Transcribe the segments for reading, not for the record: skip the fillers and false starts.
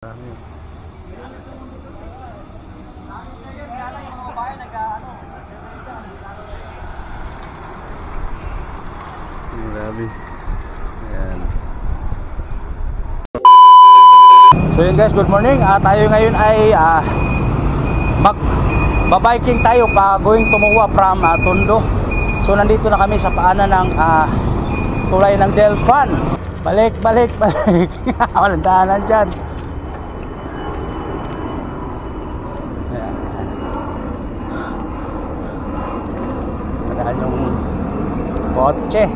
Grabe. Ayan. So yun guys, good morning. Tayo ngayon ay magbabiking tayo going Tumuwa from Tondo. So nandito na kami sa paanan ng tulay ng Delpan. Balik. Walang daanan dyan. Nadaan yung kotse.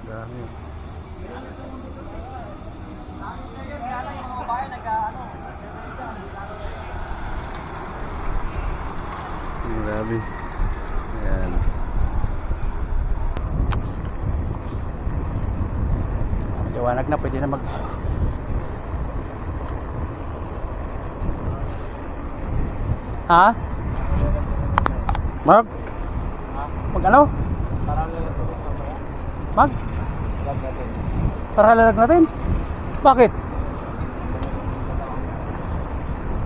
Dami. Grabe. Ayan. Liwanag na, pwede na mag Mark? Mag ano? Mag? Para lalag natin? Bakit?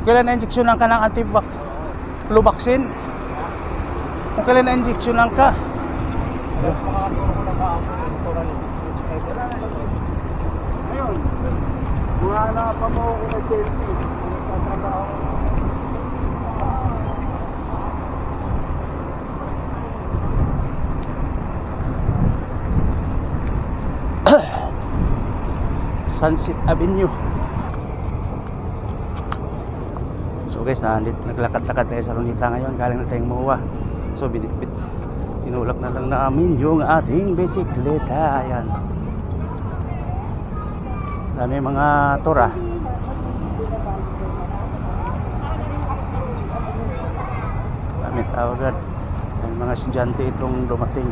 Kailan na-injeksyonan ka ng anti-flu vaccine? Kung kailan na-injeksyonan ka? Ayun. Wala pa mo ako na selfie. Sunset Avenue. So guys, naglakad-lakad tayo sa Lunita ngayon. Galing na tayong Muwa. So tinulak na lang namin yung ating bisikleta. Ayan. Dami mga tora. Dami tao agad. May mga estudyante itong dumating.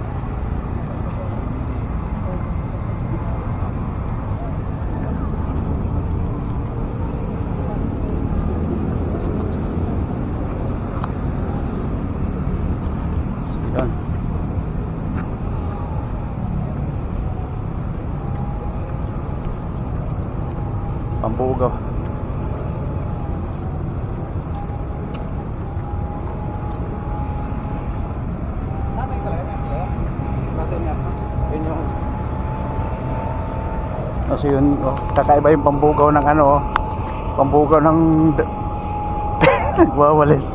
Pambugaw. Kasi yun, kakaiba yung pambugaw ng ano, pambugaw ng nagwawalis.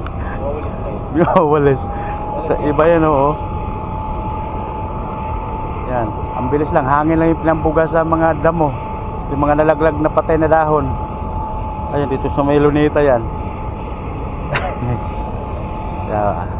Wawalis. Iba yan yan, ang bilis lang, hangin lang yung pinambuga sa mga damo. Yung mga nalaglag na patay na dahon. Ayun, dito sa may Lunita yan. Yeah.